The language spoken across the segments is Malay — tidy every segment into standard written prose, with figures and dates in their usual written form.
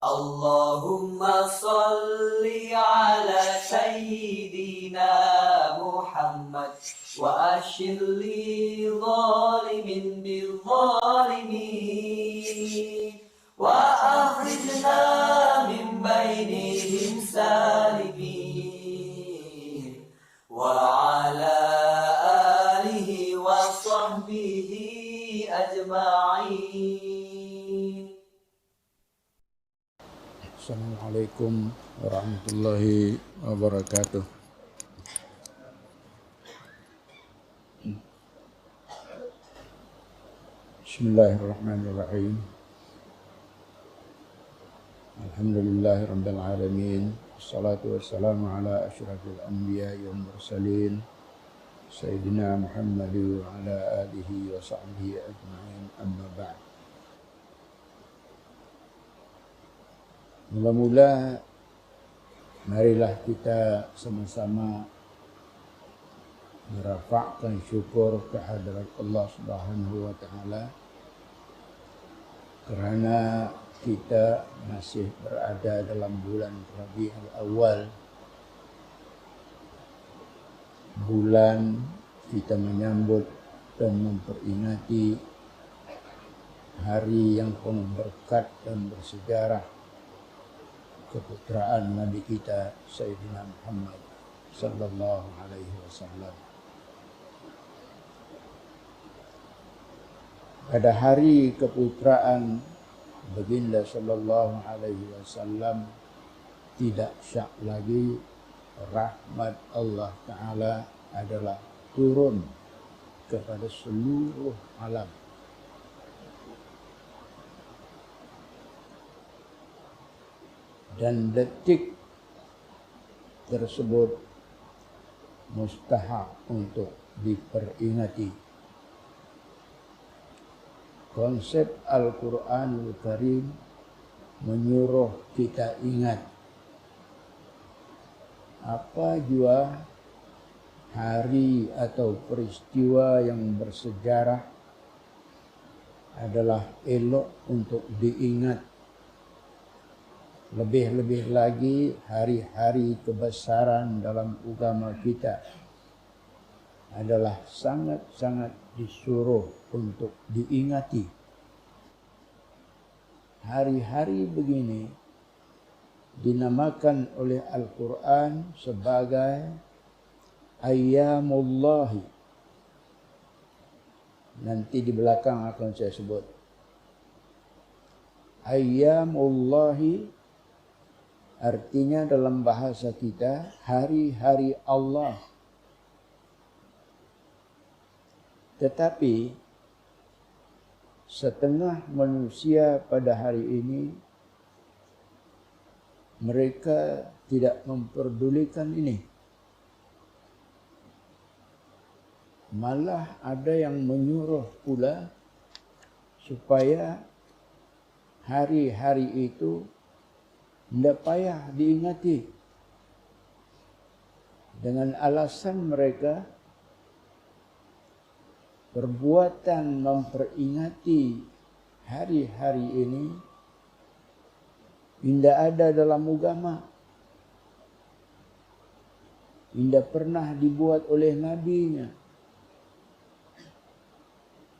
Allahumma salli ala sayyidina Muhammad wa ashir li zalimin bil zalimin wa akhrijna min bainihim salimin wa ala alihi wa sahbihi ajma'in. Assalamualaikum warahmatullahi wabarakatuh. Bismillahirrahmanirrahim. Alhamdulillahi rabbil alamin. Wassalatu wassalamu ala asyrafil anbiya'i wal mursalin Sayyidina Muhammad wa ala alihi wa sahbihi ajma'in, amma ba'd. Mula-mula marilah kita sama-sama merafakkan syukur kehadirat Allah Subhanahu wa taala kerana kita masih berada dalam bulan Rabiul Awal, bulan kita menyambut dan memperingati hari yang penuh berkat dan bersejarah, keputraan Nabi kita Sayyidina Muhammad sallallahu alaihi wasallam. Pada hari keputraan baginda sallallahu alaihi wasallam, tidak syak lagi rahmat Allah Ta'ala adalah turun kepada seluruh alam. Dan detik tersebut mustahak untuk diperingati. Konsep Al-Quranul Karim menyuruh kita ingat apa jua hari atau peristiwa yang bersejarah adalah elok untuk diingat. Lebih-lebih lagi hari-hari kebesaran dalam agama kita adalah sangat-sangat disuruh untuk diingati. Hari-hari begini dinamakan oleh Al-Quran sebagai Ayyamullahi. Nanti di belakang akan saya sebut. Ayyamullahi artinya dalam bahasa kita hari-hari Allah. Tetapi setengah manusia pada hari ini mereka tidak memperdulikan ini. Malah ada yang menyuruh pula supaya hari-hari itu tidak payah diingati, dengan alasan mereka perbuatan memperingati hari-hari ini tidak ada dalam agama, tidak pernah dibuat oleh nabinya.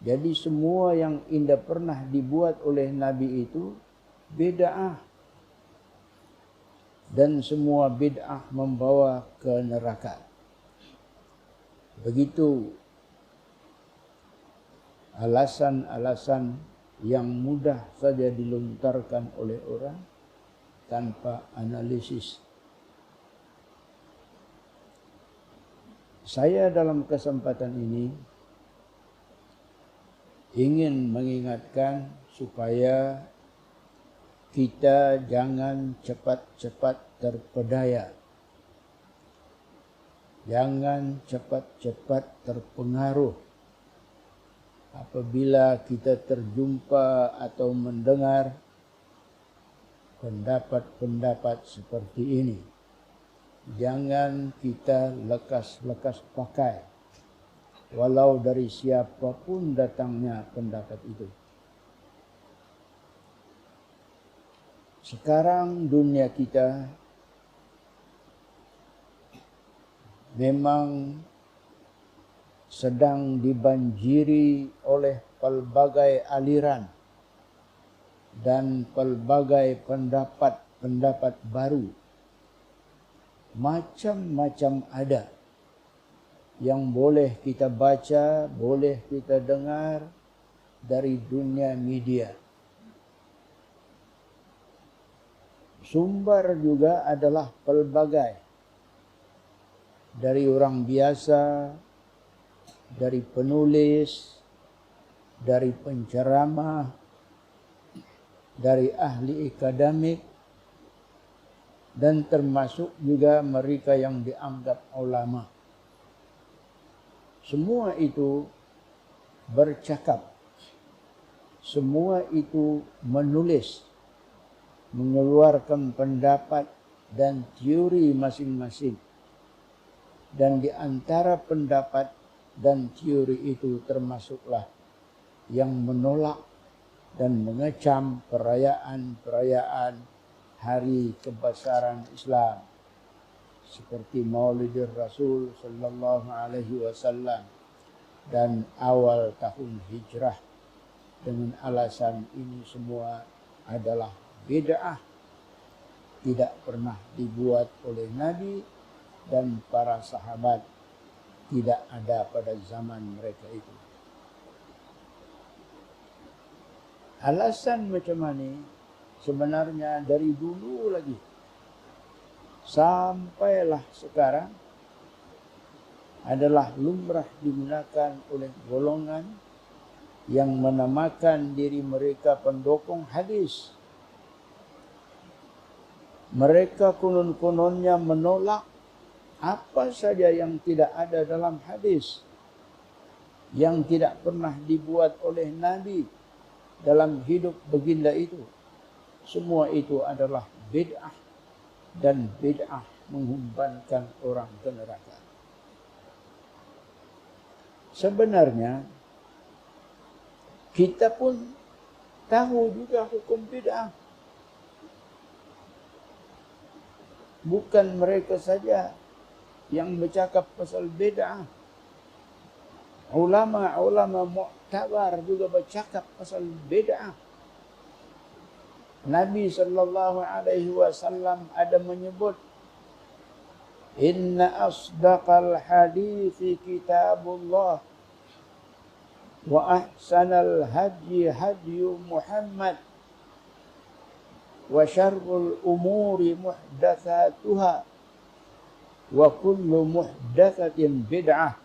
Jadi semua yang tidak pernah dibuat oleh nabi itu bid'ah. Dan semua bid'ah membawa ke neraka. Begitu alasan-alasan yang mudah saja dilontarkan oleh orang tanpa analisis. Saya dalam kesempatan ini ingin mengingatkan supaya kita jangan cepat-cepat terpedaya. Jangan cepat-cepat terpengaruh apabila kita terjumpa atau mendengar pendapat-pendapat seperti ini. Jangan kita lekas-lekas pakai, walau dari siapapun datangnya pendapat itu. Sekarang dunia kita memang sedang dibanjiri oleh pelbagai aliran dan pelbagai pendapat-pendapat baru. Macam-macam ada yang boleh kita baca, boleh kita dengar dari dunia media. Sumber juga adalah pelbagai, dari orang biasa, dari penulis, dari penceramah, dari ahli akademik, dan termasuk juga mereka yang dianggap ulama. Semua itu bercakap, semua itu menulis, mengeluarkan pendapat dan teori masing-masing. Dan di antara pendapat dan teori itu termasuklah yang menolak dan mengecam perayaan-perayaan hari kebesaran Islam seperti Maulidur Rasul sallallahu alaihi wasallam dan awal tahun Hijrah, dengan alasan ini semua adalah bid'ah, tidak pernah dibuat oleh Nabi dan para sahabat, tidak ada pada zaman mereka itu. Alasan macam ini sebenarnya dari dulu lagi sampailah sekarang adalah lumrah digunakan oleh golongan yang menamakan diri mereka pendukung hadis. Mereka konon-kononnya menolak apa saja yang tidak ada dalam hadis, yang tidak pernah dibuat oleh Nabi dalam hidup baginda itu. Semua itu adalah bid'ah, dan bid'ah menghumpankan orang ke neraka. Sebenarnya kita pun tahu juga hukum bid'ah. Bukan mereka saja yang bercakap pasal bid'ah. Ulama-ulama mu'tabar juga bercakap pasal bid'ah. Nabi sallallahu alaihi wasallam ada menyebut, inna asdaqal hadithi kitabullah wa ahsanal hadyi hadyu Muhammad wa syarrul umuri muhdatsatuha wa kullu muhdatsatin bid'ah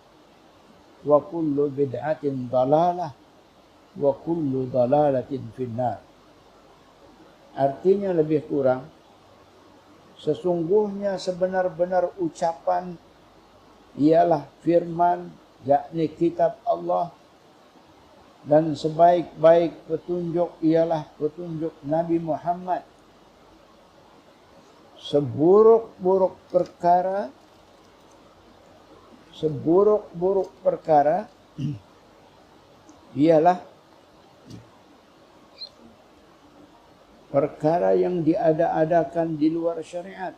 wa kullu bid'atin dalalah wa kullu dalalatin finnar. Artinya lebih kurang, sesungguhnya sebenar-benar ucapan ialah firman, yakni kitab Allah, dan sebaik-baik petunjuk ialah petunjuk Nabi Muhammad. Seburuk-buruk perkara ialah perkara yang diada-adakan di luar syariat.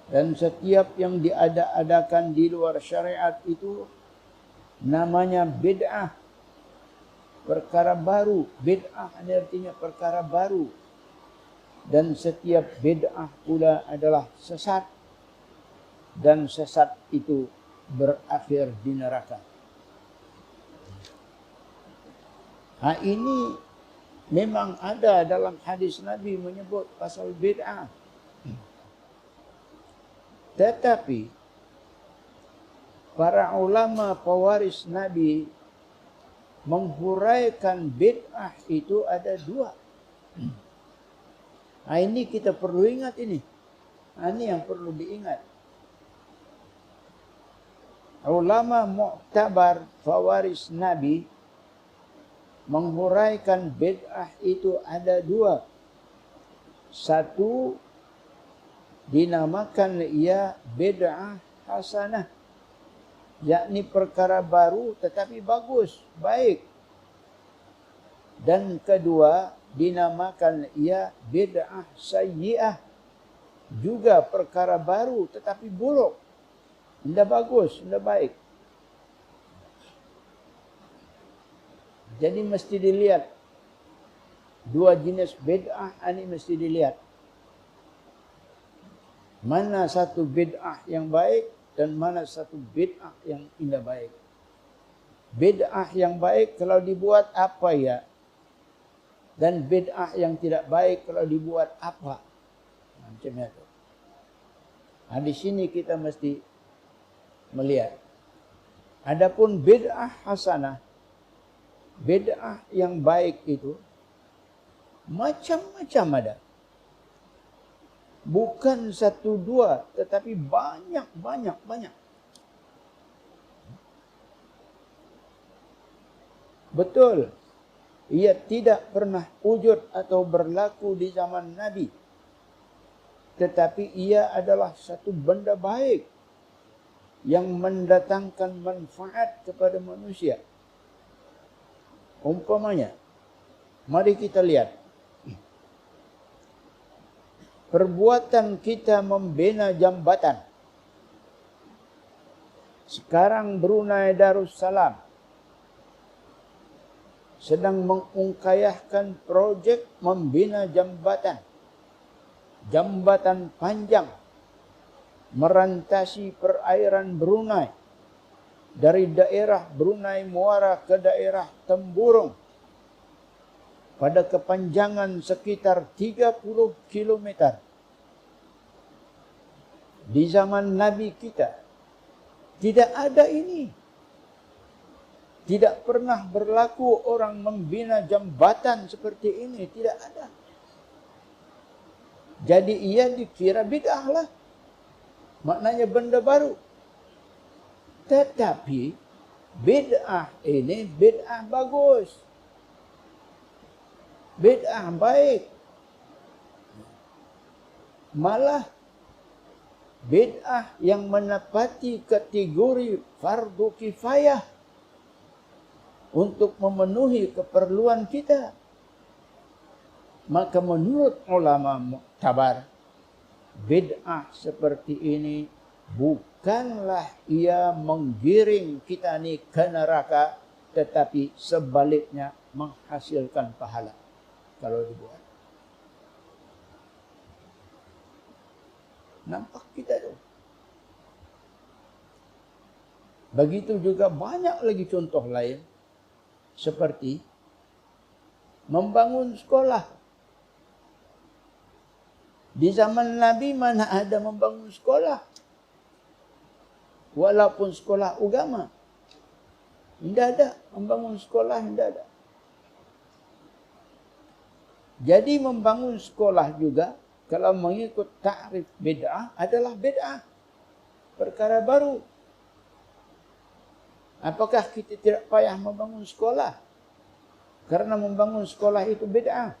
Dan setiap yang diada-adakan di luar syariat itu namanya bid'ah, perkara baru. Bid'ah artinya perkara baru. Dan setiap bid'ah pula adalah sesat. Dan sesat itu berakhir di neraka. Ini memang ada dalam hadis Nabi menyebut pasal bid'ah. Tetapi para ulama pewaris Nabi menghuraikan bid'ah itu ada dua. Ini kita perlu ingat ini. Ini yang perlu diingat. Ulama mu'tabar pewaris Nabi menghuraikan bid'ah itu ada dua. Satu, dinamakan ia bid'ah hasanah, yakni perkara baru tetapi bagus, baik. Dan kedua, dinamakan ia bid'ah sayyi'ah. Juga perkara baru tetapi buruk. Tidak bagus, tidak baik. Jadi mesti dilihat. Dua jenis bid'ah ini mesti dilihat. Mana satu bid'ah yang baik dan mana satu bid'ah yang tidak baik. Bid'ah yang baik kalau dibuat apa ya? Dan bid'ah yang tidak baik kalau dibuat apa? Macamnya itu. Nah, di sini kita mesti melihat. Adapun bid'ah hasanah, bid'ah yang baik itu macam-macam ada. Bukan satu dua, tetapi banyak. Betul, ia tidak pernah wujud atau berlaku di zaman Nabi. Tetapi ia adalah satu benda baik yang mendatangkan manfaat kepada manusia. Umpamanya, mari kita lihat. Perbuatan kita membina jambatan. Sekarang Brunei Darussalam sedang mengungkayahkan projek membina jambatan. Jambatan panjang merantasi perairan Brunei dari daerah Brunei Muara ke daerah Temburung pada kepanjangan sekitar 30 km. Di zaman Nabi kita tidak ada ini. Tidak pernah berlaku orang membina jambatan seperti ini, tidak ada. Jadi ia dikira bid'ah lah. Maknanya benda baru. Tetapi bid'ah ini bid'ah bagus. Bid'ah baik. Malah bid'ah yang menepati kategori fardu kifayah untuk memenuhi keperluan kita. Maka menurut ulama muktabar, bid'ah seperti ini bukanlah ia menggiring kita ni ke neraka, tetapi sebaliknya menghasilkan pahala kalau dibuat. Nampak kita tu. Begitu juga banyak lagi contoh lain, seperti membangun sekolah. Di zaman Nabi mana ada membangun sekolah? Walaupun sekolah agama. Tidak ada membangun sekolah, tidak ada. Jadi membangun sekolah juga, kalau mengikut takrif bid'ah, adalah bid'ah. Perkara baru. Apakah kita tidak payah membangun sekolah? Karena membangun sekolah itu bid'ah.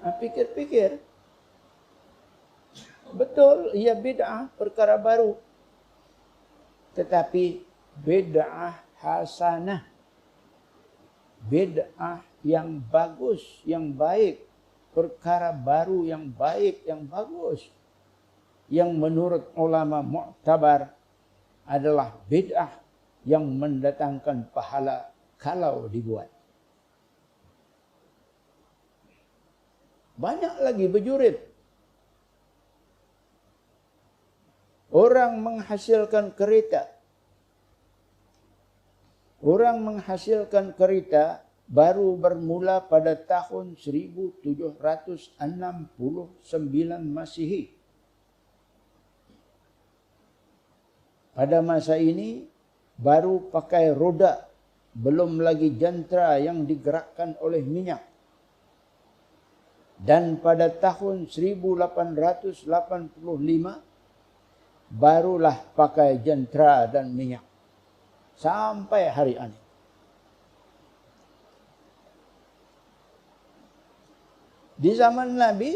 Pikir-pikir. Betul, ia bid'ah, perkara baru. Tetapi bid'ah hasanah. Bid'ah yang bagus, yang baik. Perkara baru yang baik, yang bagus. Yang menurut ulama mu'tabar adalah bid'ah yang mendatangkan pahala kalau dibuat. Banyak lagi berjurit. Orang menghasilkan kereta. Orang menghasilkan kereta baru bermula pada tahun 1769 Masihi. Pada masa ini baru pakai roda, belum lagi jentera yang digerakkan oleh minyak. Dan pada tahun 1885 barulah pakai jentera dan minyak. Sampai hari ini. Di zaman Nabi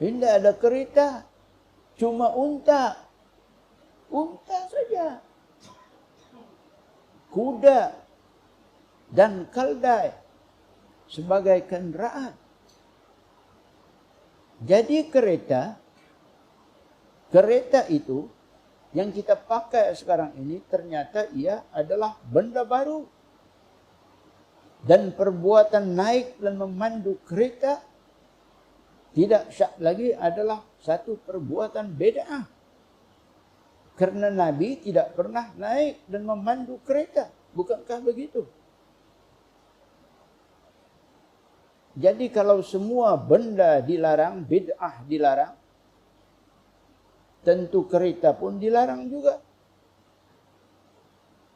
tidak ada kereta, cuma unta. Unta saja. kuda dan keldai sebagai kendaraan. Jadi kereta itu yang kita pakai sekarang ini ternyata ia adalah benda baru. Dan perbuatan naik dan memandu kereta tidak syak lagi adalah satu perbuatan bid'ah. Karena Nabi tidak pernah naik dan memandu kereta. Bukankah begitu? Jadi kalau semua benda dilarang, bid'ah dilarang, tentu kereta pun dilarang juga.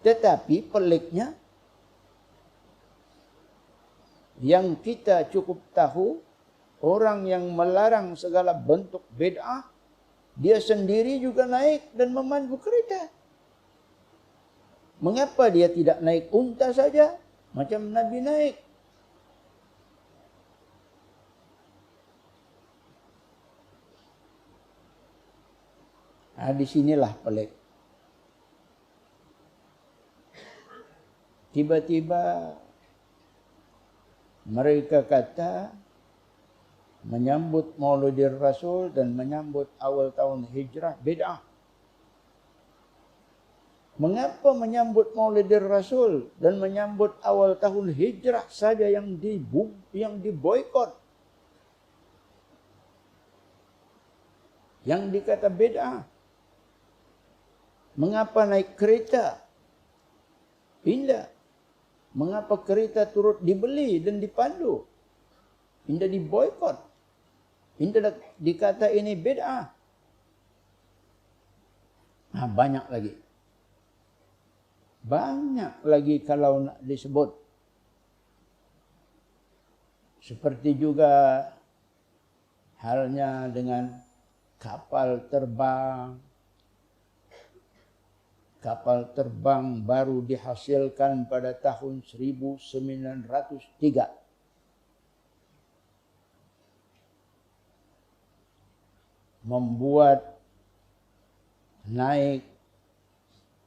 Tetapi peliknya, yang kita cukup tahu, orang yang melarang segala bentuk bid'ah, dia sendiri juga naik dan memandu kereta. Mengapa dia tidak naik unta saja, macam Nabi naik? Nah, disinilah pelik. Tiba-tiba mereka kata menyambut Maulidir Rasul dan menyambut awal tahun hijrah bid'ah. Mengapa menyambut Maulidir Rasul dan menyambut awal tahun hijrah saja yang diboikot? Yang dikata bid'ah. Mengapa naik kereta? Indah. Mengapa kereta turut dibeli dan dipandu? Indah diboikot. Indah dikata ini bid'ah. Nah, banyak lagi. Banyak lagi kalau nak disebut. Seperti juga halnya dengan kapal terbang. Kapal terbang baru dihasilkan pada tahun 1903. Membuat, naik,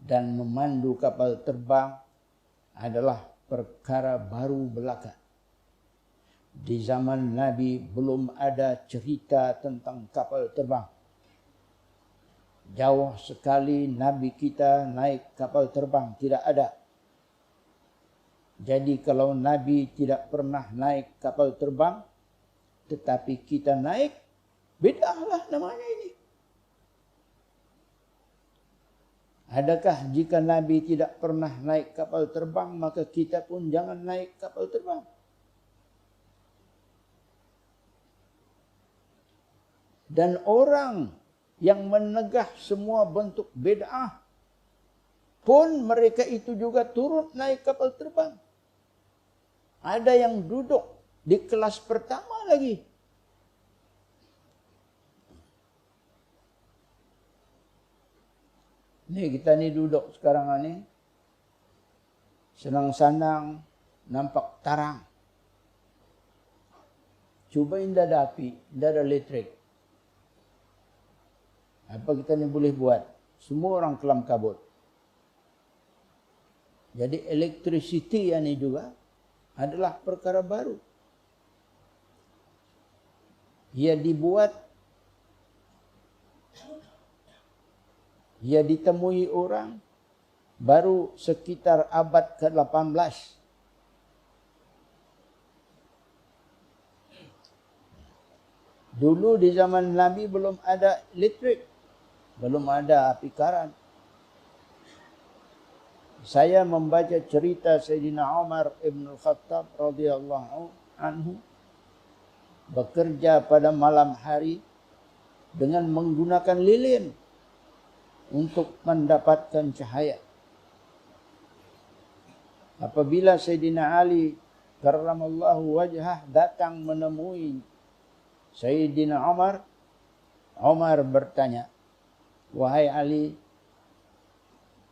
dan memandu kapal terbang adalah perkara baru belaka. Di zaman Nabi belum ada cerita tentang kapal terbang. Jauh sekali Nabi kita naik kapal terbang, tidak ada. Jadi kalau Nabi tidak pernah naik kapal terbang, tetapi kita naik, bid'ah lah namanya ini. Adakah jika Nabi tidak pernah naik kapal terbang, maka kita pun jangan naik kapal terbang? Dan orang yang menegah semua bentuk bid'ah pun mereka itu juga turut naik kapal terbang. Ada yang duduk di kelas pertama lagi. Ni kita ni duduk sekarang ni, senang-senang, nampak tarang. Cuba indah ada api, indah ada listrik. Apa kita ni boleh buat? Semua orang kelam kabut. Jadi electricity ini juga adalah perkara baru. Ia dibuat, ia ditemui orang baru sekitar abad ke-18. Dulu di zaman Nabi belum ada listrik, belum ada api karat. Saya membaca cerita Sayyidina Umar ibn Khattab radhiyallahu anhu bekerja pada malam hari dengan menggunakan lilin untuk mendapatkan cahaya. Apabila Sayyidina Ali karramallahu wajhah datang menemui Sayyidina Umar, Umar bertanya, "Wahai Ali,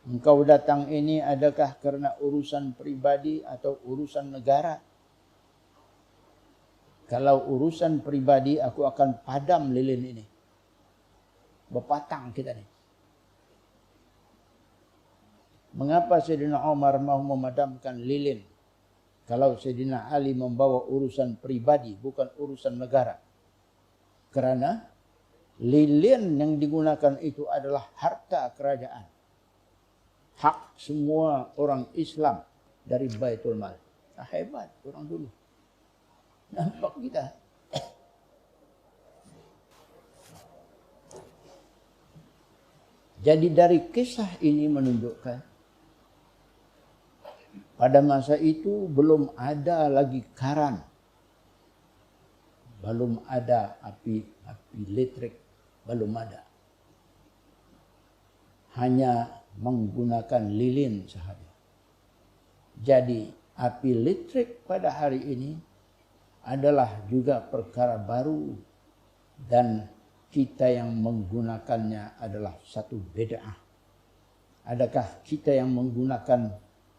engkau datang ini adakah karena urusan pribadi atau urusan negara? Kalau urusan pribadi, aku akan padam lilin ini. Berpatang kita ni. Mengapa Sayyidina Umar mau memadamkan lilin kalau Sayyidina Ali membawa urusan pribadi, bukan urusan negara? Karena lilin yang digunakan itu adalah harta kerajaan. Hak semua orang Islam dari Baitul Mal. Nah, hebat orang dulu. Nampak kita. Jadi dari kisah ini menunjukkan pada masa itu belum ada lagi karan. Belum ada api listrik, belum ada. Hanya menggunakan lilin sahaja. Jadi api listrik pada hari ini adalah juga perkara baru dan kita yang menggunakannya adalah satu bid'ah. Adakah kita yang menggunakan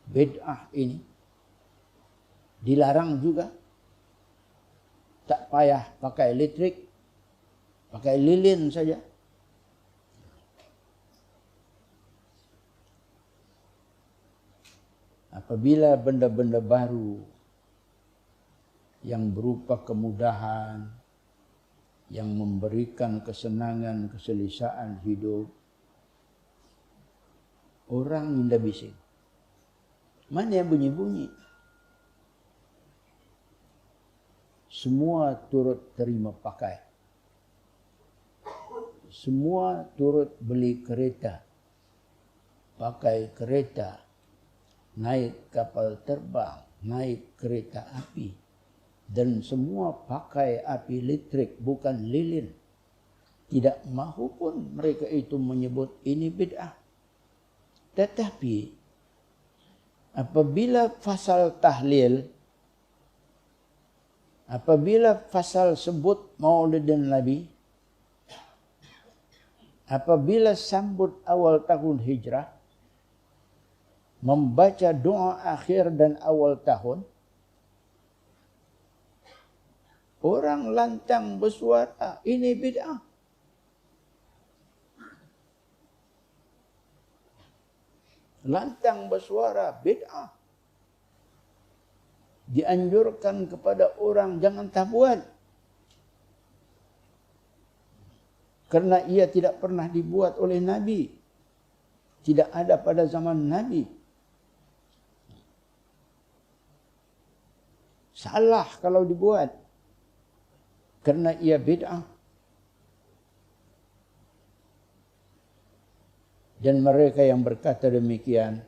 bid'ah ini dilarang juga? Tak payah pakai listrik, pakai lilin saja. Apabila benda-benda baru yang berupa kemudahan, yang memberikan kesenangan, keselesaan hidup, orang minda bising. Mana yang bunyi-bunyi? Semua turut terima pakai. Semua turut beli kereta, pakai kereta, naik kapal terbang, naik kereta api. Dan semua pakai api listrik, bukan lilin. Tidak mahu pun mereka itu menyebut ini bid'ah. Tetapi apabila fasal tahlil, apabila fasal sebut maulidin Nabi, apabila sambut awal tahun hijrah, membaca doa akhir dan awal tahun, orang lantang bersuara, ini bid'ah. Lantang bersuara, bid'ah. Dianjurkan kepada orang jangan tak buat. Karena ia tidak pernah dibuat oleh Nabi. Tidak ada pada zaman Nabi. Salah kalau dibuat. Karena ia bid'ah. Dan mereka yang berkata demikian,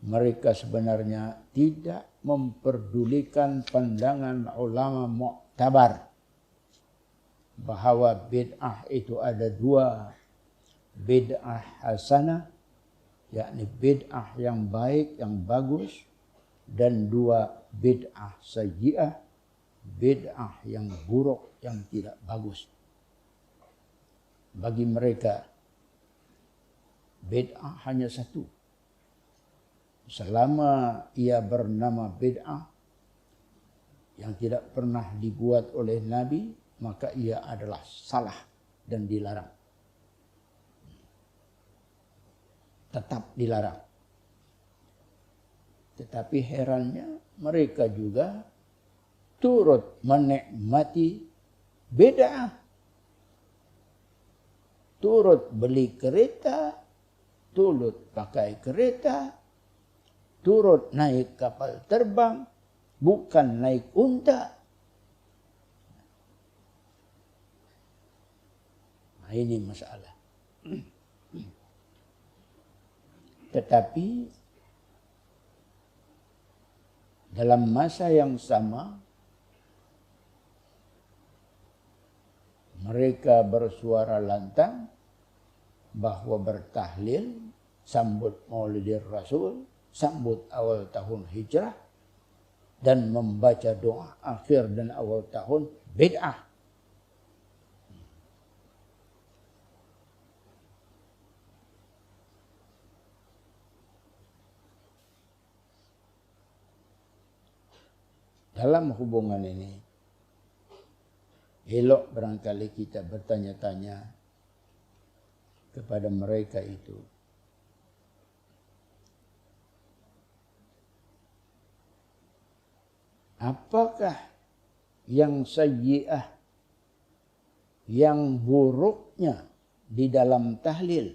mereka sebenarnya tidak memperdulikan pandangan ulama mu'tabar. Bahawa bid'ah itu ada dua. Bid'ah hasanah, yakni bid'ah yang baik, yang bagus. Dan dua bid'ah sayyi'ah, bid'ah yang buruk, yang tidak bagus. Bagi mereka, bid'ah hanya satu. Selama ia bernama bid'ah, yang tidak pernah dibuat oleh Nabi, maka ia adalah salah dan dilarang. Tetap dilarang. Tetapi herannya mereka juga turut menikmati bid'ah. Turut beli kereta, turut pakai kereta, turut naik kapal terbang, bukan naik unta. Nah, ini masalah. Tetapi dalam masa yang sama, mereka bersuara lantang bahwa bertahlil, sambut Maulidir Rasul, sambut awal tahun hijrah, dan membaca doa akhir dan awal tahun bid'ah. Dalam hubungan ini, elok barangkali kita bertanya-tanya kepada mereka itu, apakah yang sayyi'ah, yang buruknya di dalam tahlil?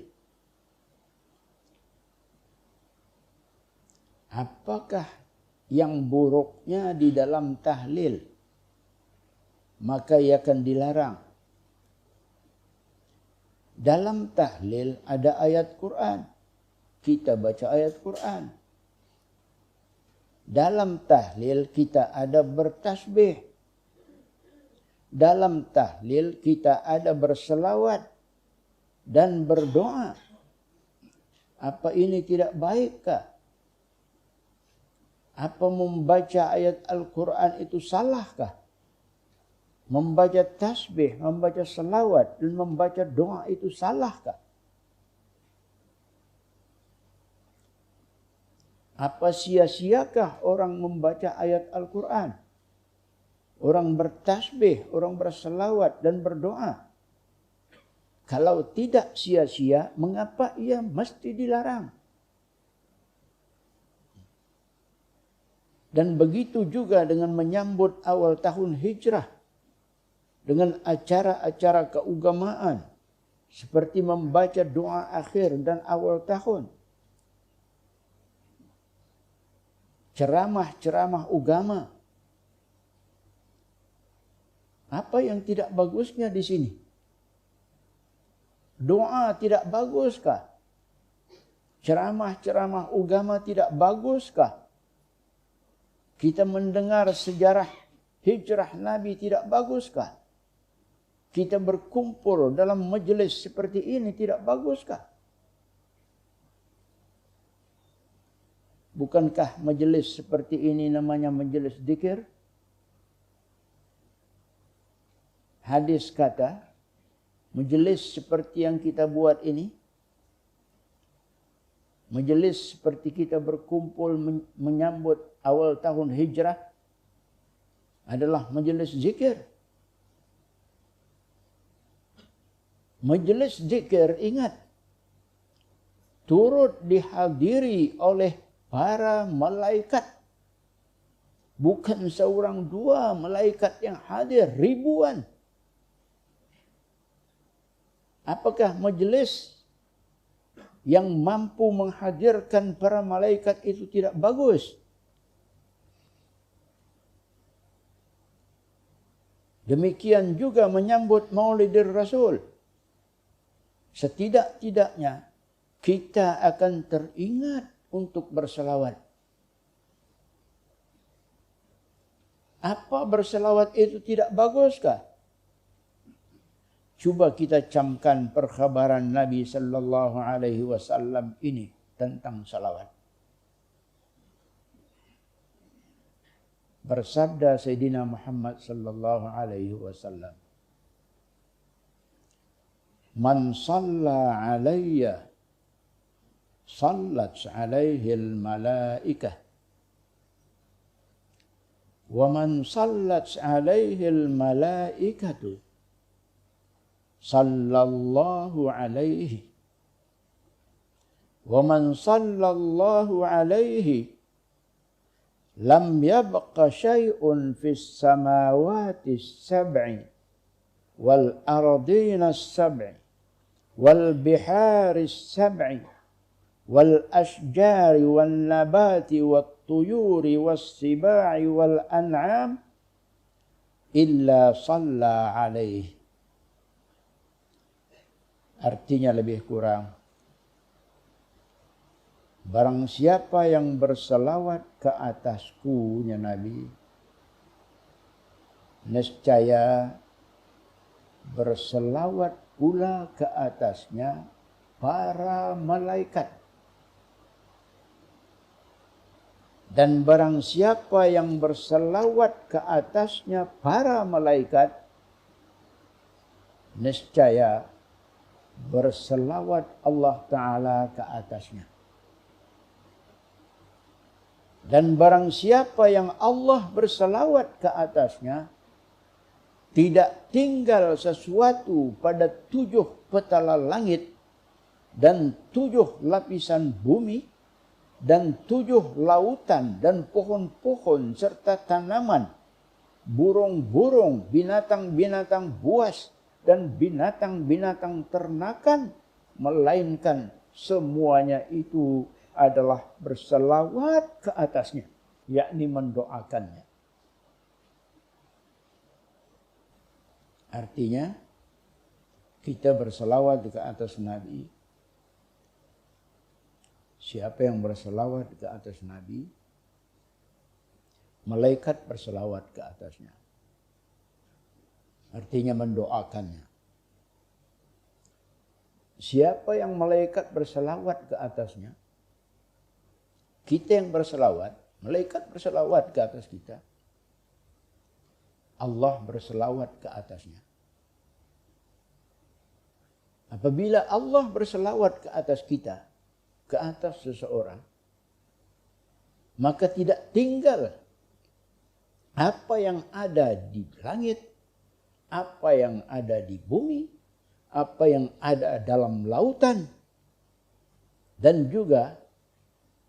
Apakah yang buruknya di dalam tahlil? Maka ia akan dilarang. Dalam tahlil ada ayat Quran. Kita baca ayat Quran. Dalam tahlil kita ada bertasbih. Dalam tahlil kita ada berselawat dan berdoa. Apa ini tidak baikkah? Apa membaca ayat Al-Quran itu salahkah? Membaca tasbih, membaca selawat, dan membaca doa itu salahkah? Apa sia-siakah orang membaca ayat Al-Quran? Orang bertasbih, orang berselawat dan berdoa. Kalau tidak sia-sia, mengapa ia mesti dilarang? Dan begitu juga dengan menyambut awal tahun hijrah. Dengan acara-acara keagamaan. Seperti membaca doa akhir dan awal tahun. Ceramah-ceramah agama. Apa yang tidak bagusnya di sini? Doa tidak baguskah? Ceramah-ceramah agama tidak baguskah? Kita mendengar sejarah hijrah Nabi tidak baguskah? Kita berkumpul dalam majelis seperti ini tidak baguskah? Bukankah majelis seperti ini namanya majelis zikir? Hadis kata, majelis seperti yang kita buat ini, majelis seperti kita berkumpul menyambut awal tahun hijrah adalah majelis zikir. Majelis zikir, ingat, turut dihadiri oleh para malaikat. Bukan seorang dua malaikat yang hadir, ribuan. Apakah majelis yang mampu menghadirkan para malaikat itu tidak bagus? Demikian juga menyambut Maulidir Rasul. Setidak-tidaknya kita akan teringat untuk berselawat. Apa berselawat itu tidak baguskah? Cuba kita camkan perkhabaran Nabi sallallahu alaihi wasallam ini tentang salawat. Bersabda Sayyidina Muhammad sallallahu alaihi wasallam, "Man shalla alayya sallat alaihi al-malaikah wa man sallat alaihi al-malaikatu sallallahu alaihi wa man sallallahu alaihi lam yabqa syai'un fis samawati as-sab'i wal ardina as-sab'i wal bihari as-sab'i wal ashjari wal nabati wat tuyuri was sibai wal an'am illa shalla alaihi." Artinya lebih kurang, barang siapa yang berselawat ke atasku, ya Nabi, nescaya berselawat pula ke atasnya para malaikat. Dan barang siapa yang berselawat ke atasnya para malaikat, nescaya berselawat Allah Ta'ala ke atasnya. Dan barang siapa yang Allah berselawat ke atasnya, tidak tinggal sesuatu pada 7 petala langit dan 7 lapisan bumi, dan 7 lautan dan pohon-pohon serta tanaman, burung-burung, binatang-binatang buas dan binatang-binatang ternakan, melainkan semuanya itu adalah berselawat ke atasnya, yakni mendoakannya. Artinya kita berselawat ke atas Nabi. Siapa yang berselawat ke atas Nabi, malaikat berselawat ke atasnya. Artinya mendoakannya. Siapa yang malaikat berselawat ke atasnya, kita yang berselawat, malaikat berselawat ke atas kita, Allah berselawat ke atasnya. Apabila Allah berselawat ke atas kita, ke atas seseorang, maka tidak tinggal apa yang ada di langit, apa yang ada di bumi, apa yang ada dalam lautan, dan juga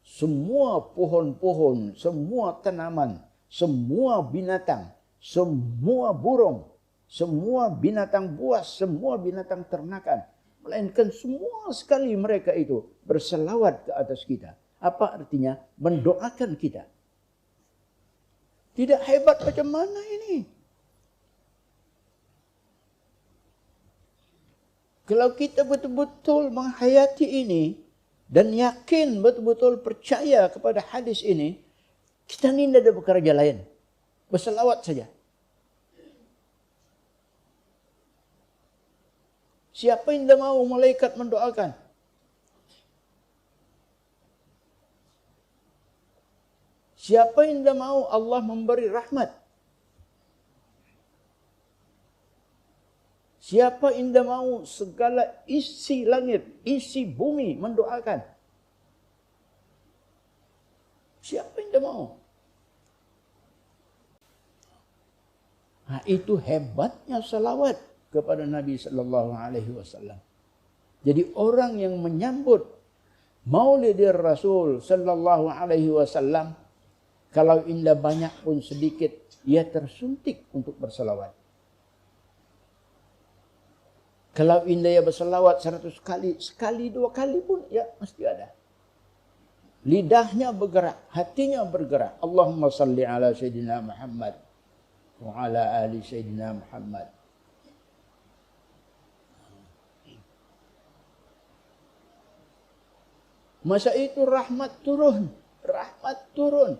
semua pohon-pohon, semua tanaman, semua binatang, semua burung, semua binatang buas, semua binatang ternakan, melainkan semua sekali mereka itu berselawat ke atas kita. Apa artinya? Mendoakan kita. Tidak hebat macam mana ini? Kalau kita betul-betul menghayati ini dan yakin betul-betul percaya kepada hadis ini, kita ini tidak ada bekerja lain. Berselawat saja. Siapa yang tidak mau malaikat mendoakan? Siapa yang tidak mau Allah memberi rahmat? Siapa yang tidak mau segala isi langit, isi bumi mendoakan? Siapa yang tidak mau? Nah, itu hebatnya salawat kepada Nabi sallallahu alaihi wasallam. Jadi orang yang menyambut Maulid Rasul sallallahu alaihi wasallam, kalau indah banyak pun sedikit, ia tersuntik untuk berselawat. Kalau indah ia berselawat 100 kali, sekali 2 kali pun ya mesti ada. Lidahnya bergerak, hatinya bergerak. Allahumma salli ala Sayyidina Muhammad wa ala ali Sayyidina Muhammad. Masa itu rahmat turun, rahmat turun.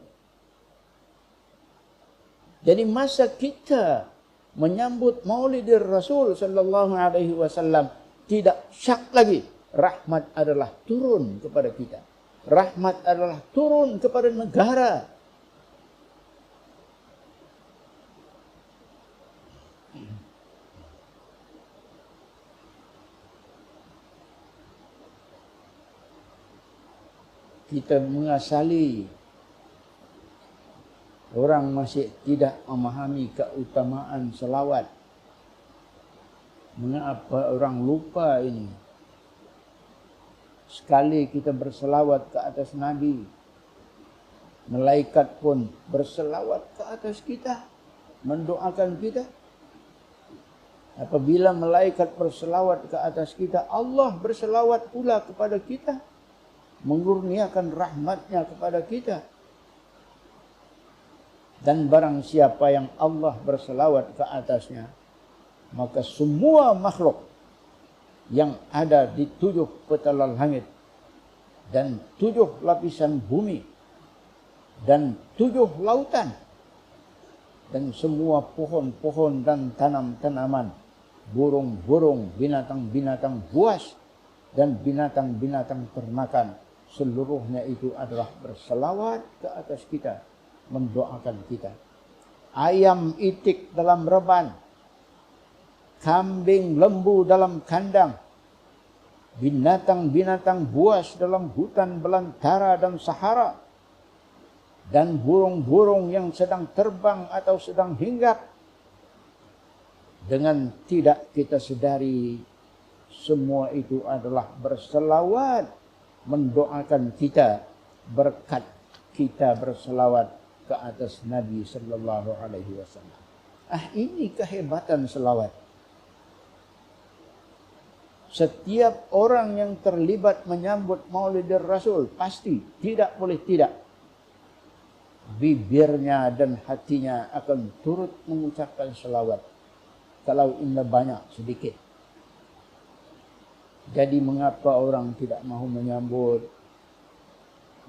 Jadi masa kita menyambut Maulidir Rasul sallallahu alaihi wasallam, tidak syak lagi, rahmat adalah turun kepada kita. Rahmat adalah turun kepada negara. Kita mengasali orang masih tidak memahami keutamaan selawat. Mengapa orang lupa ini? Sekali kita berselawat ke atas Nabi, malaikat pun berselawat ke atas kita, mendoakan kita. Apabila malaikat berselawat ke atas kita, Allah berselawat pula kepada kita, mengurniakan rahmatnya kepada kita. Dan barang siapa yang Allah berselawat ke atasnya, maka semua makhluk yang ada di 7 petala langit dan 7 lapisan bumi dan 7 lautan dan semua pohon-pohon dan tanam-tanaman, burung-burung, binatang-binatang buas dan binatang-binatang ternakan, seluruhnya itu adalah berselawat ke atas kita, mendoakan kita. Ayam itik dalam reban, kambing lembu dalam kandang, binatang-binatang buas dalam hutan belantara dan sahara, dan burung-burung yang sedang terbang atau sedang hinggap, dengan tidak kita sedari, semua itu adalah berselawat mendoakan kita berkat kita berselawat ke atas Nabi sallallahu alaihi wasallam. Ini kehebatan selawat. Setiap orang yang terlibat menyambut Maulid Rasul pasti tidak boleh tidak, bibirnya dan hatinya akan turut mengucapkan selawat. Kalau indah banyak sedikit. Jadi mengapa orang tidak mahu menyambut?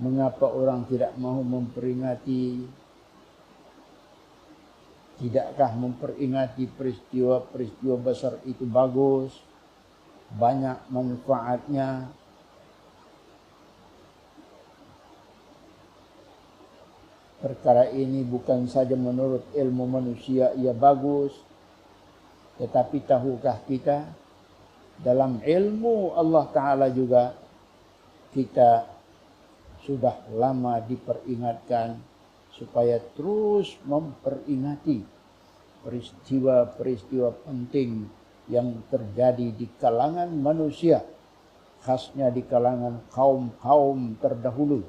Mengapa orang tidak mahu memperingati? Tidakkah memperingati peristiwa-peristiwa besar itu bagus? Banyak manfaatnya. Perkara ini bukan saja menurut ilmu manusia ia bagus, tetapi tahukah kita dalam ilmu Allah Ta'ala juga kita sudah lama diperingatkan supaya terus memperingati peristiwa-peristiwa penting yang terjadi di kalangan manusia, khasnya di kalangan kaum-kaum terdahulu.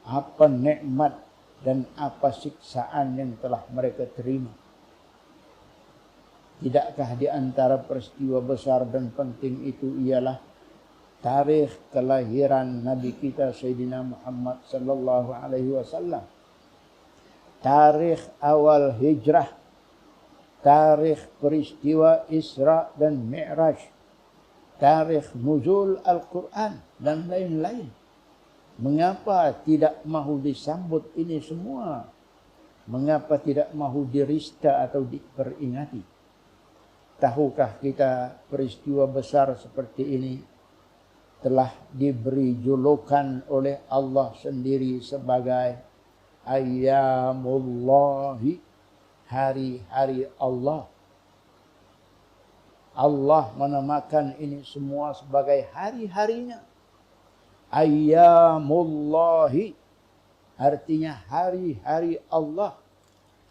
Apa nikmat dan apa siksaan yang telah mereka terima. Tidakkah di antara peristiwa besar dan penting itu ialah tarikh kelahiran Nabi kita Sayyidina Muhammad sallallahu alaihi wasallam, tarikh awal hijrah, tarikh peristiwa Isra dan Mi'raj, tarikh nuzul Al-Quran dan lain-lain. Mengapa tidak mahu disambut ini semua? Mengapa tidak mahu dirista atau diperingati? Tahukah kita peristiwa besar seperti ini telah diberi julukan oleh Allah sendiri sebagai Ayyamullahi, hari-hari Allah. Allah menamakan ini semua sebagai hari-harinya. Ayyamullahi artinya hari-hari Allah.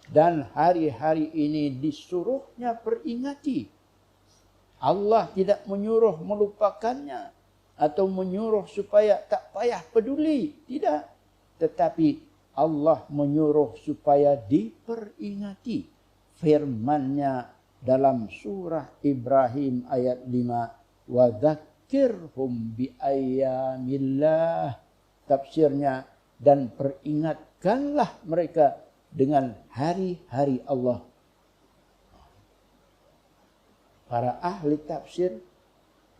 Dan hari-hari ini disuruhnya peringati. Allah tidak menyuruh melupakannya atau menyuruh supaya tak payah peduli. Tidak. Tetapi Allah menyuruh supaya diperingati. Firman-Nya dalam surah Ibrahim ayat 5. Wa dzakirhum bi ayyamillah. Tafsirnya, dan peringatkanlah mereka dengan hari-hari Allah. Para ahli tafsir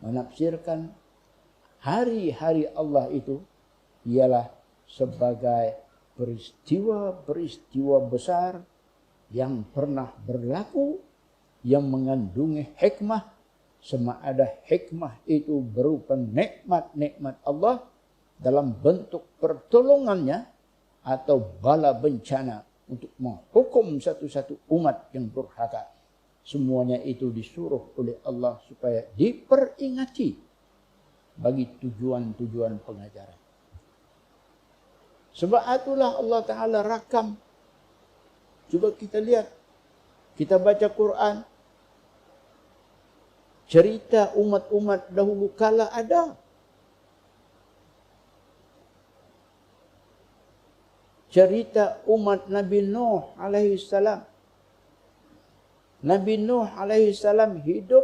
menafsirkan hari-hari Allah itu ialah sebagai peristiwa-peristiwa besar yang pernah berlaku, yang mengandungi hikmah, sama ada hikmah itu berupa nikmat-nikmat Allah dalam bentuk pertolongannya atau bala bencana untuk menghukum satu-satu umat yang durhaka. Semuanya itu disuruh oleh Allah supaya diperingati bagi tujuan-tujuan pengajaran. Sebab itulah Allah Ta'ala rakam. Coba kita lihat. Kita baca Quran. Cerita umat-umat dahulu kala ada. Cerita umat Nabi Nuh alaihi salam. Nabi Nuh alaihi salam hidup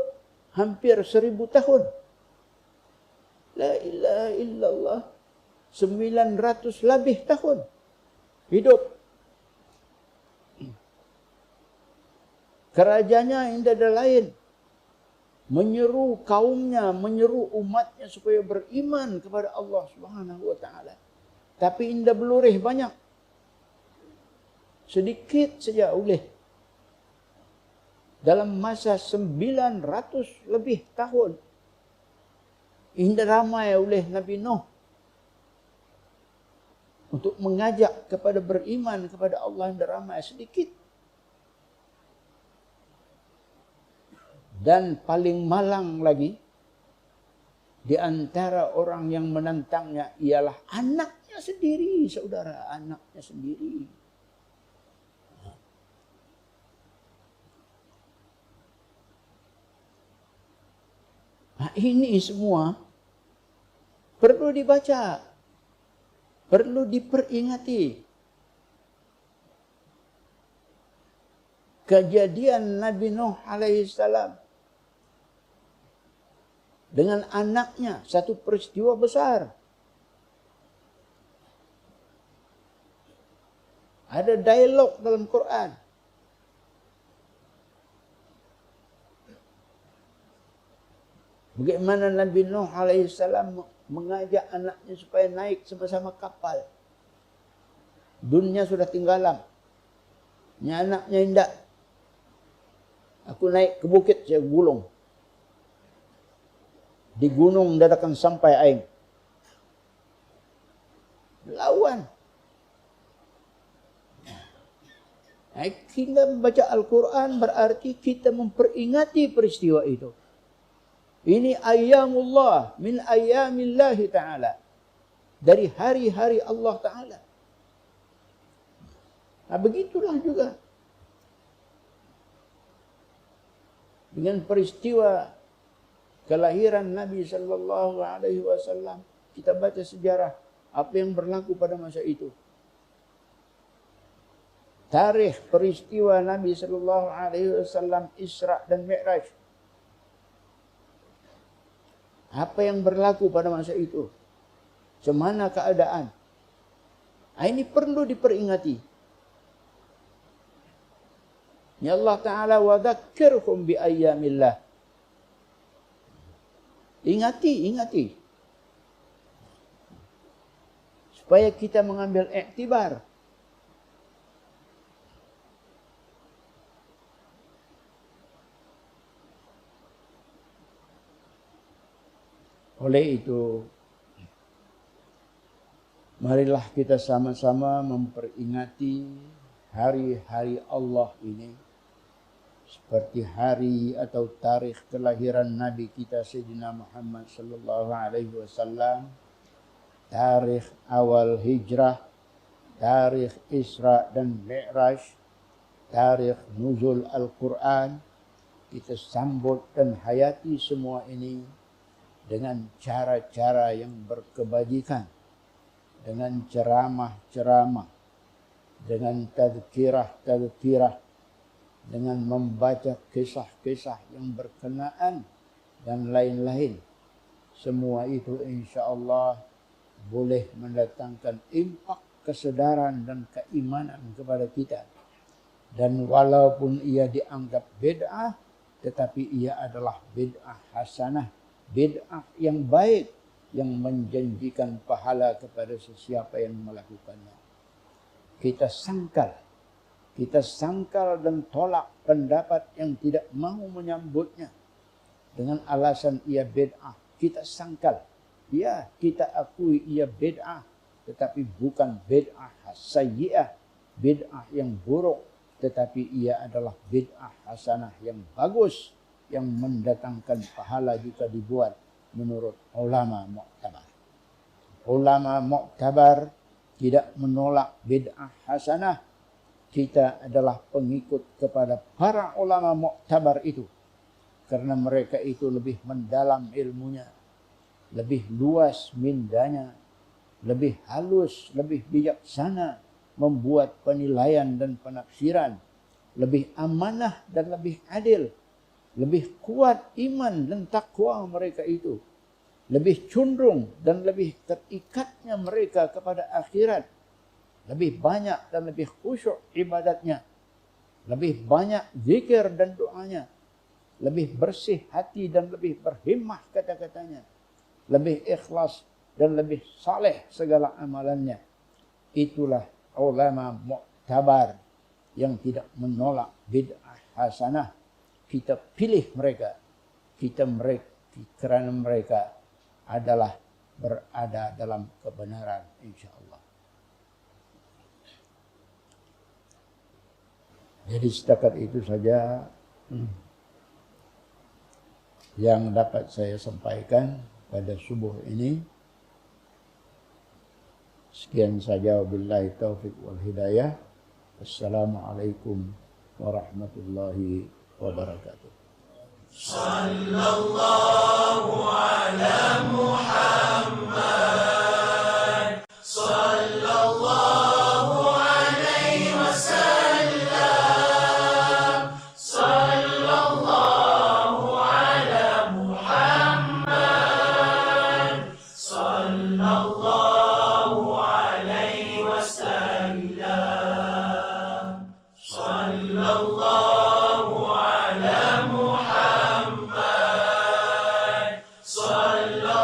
hampir 1000 tahun. La ilaha illallah. 900 lebih tahun hidup. Kerajaannya tidak ada lain. Menyeru kaumnya, menyeru umatnya supaya beriman kepada Allah Subhanahu wa taala. Tapi indah belurih banyak. Sedikit saja oleh dalam masa 900 lebih tahun indah ramai oleh Nabi Nuh untuk mengajak kepada beriman kepada Allah, indah ramai sedikit. Dan paling malang lagi di antara orang yang menentangnya ialah anaknya sendiri, saudara, anaknya sendiri. Nah, ini semua perlu dibaca, perlu diperingati. Kejadian Nabi Nuh alaihissalam dengan anaknya, satu peristiwa besar. Ada dialog dalam Quran. Bagaimana Nabi Nuh alaihissalam mengajak anaknya supaya naik sama-sama kapal. Dunia sudah tinggalam. Ini anaknya indah. Aku naik ke bukit, saya gulung. Di gunung dadakan sampai aing. Lawan. Kita membaca Al-Quran berarti kita memperingati peristiwa itu. Ini ayyamullah min ayyamillahi ta'ala. Dari hari-hari Allah Ta'ala. Nah, begitulah juga. Dengan peristiwa kelahiran Nabi sallallahu alaihi wasallam, kita baca sejarah apa yang berlaku pada masa itu. Tarikh peristiwa Nabi sallallahu alaihi wasallam Isra dan Mi'raj. Apa yang berlaku pada masa itu? Semana keadaan? Ini perlu diperingati. Ya Allah Ta'ala wa dzakirhum bi ayyamillah. Ingati. Supaya kita mengambil iktibar. Oleh itu, marilah kita sama-sama memperingati hari-hari Allah ini. Seperti hari atau tarikh kelahiran Nabi kita Sayyidina Muhammad sallallahu alaihi wasallam, tarikh awal hijrah, tarikh Isra dan Mi'raj, tarikh nuzul Al-Quran. Kita sambut dan hayati semua ini dengan cara-cara yang berkebajikan, dengan ceramah-ceramah, dengan tazkirah, dengan membaca kisah-kisah yang berkenaan dan lain-lain. Semua itu insya-Allah boleh mendatangkan impak kesedaran dan keimanan kepada kita. Dan walaupun ia dianggap bid'ah, tetapi ia adalah bid'ah hasanah, bid'ah yang baik, yang menjanjikan pahala kepada sesiapa yang melakukannya. Kita sangkal dan tolak pendapat yang tidak mau menyambutnya dengan alasan ia bid'ah. Kita sangkal, ya kita akui ia bid'ah, tetapi bukan bid'ah sayyi'ah, bid'ah yang buruk, tetapi ia adalah bid'ah hasanah yang bagus, yang mendatangkan pahala jika dibuat menurut ulama mu'tabar. Ulama mu'tabar tidak menolak bid'ah hasanah. Kita adalah pengikut kepada para ulama mu'tabar itu. Karena mereka itu lebih mendalam ilmunya, lebih luas mindanya, lebih halus, lebih bijaksana membuat penilaian dan penafsiran, lebih amanah dan lebih adil, lebih kuat iman dan takwa mereka itu, lebih condong dan lebih terikatnya mereka kepada akhirat, lebih banyak dan lebih khusyuk ibadatnya, lebih banyak zikir dan doanya, lebih bersih hati dan lebih berhimmah kata-katanya, lebih ikhlas dan lebih saleh segala amalannya. Itulah ulama mu'tabar yang tidak menolak bid'ah hasanah. Kita pilih mereka, karena mereka adalah berada dalam kebenaran insya-Allah. Jadi setakat itu saja yang dapat saya sampaikan pada subuh ini. Sekian saja, wabillahi taufiq wal hidayah. Assalamualaikum warahmatullahi wabarakatuh. Sallallahu ala Muhammad. الله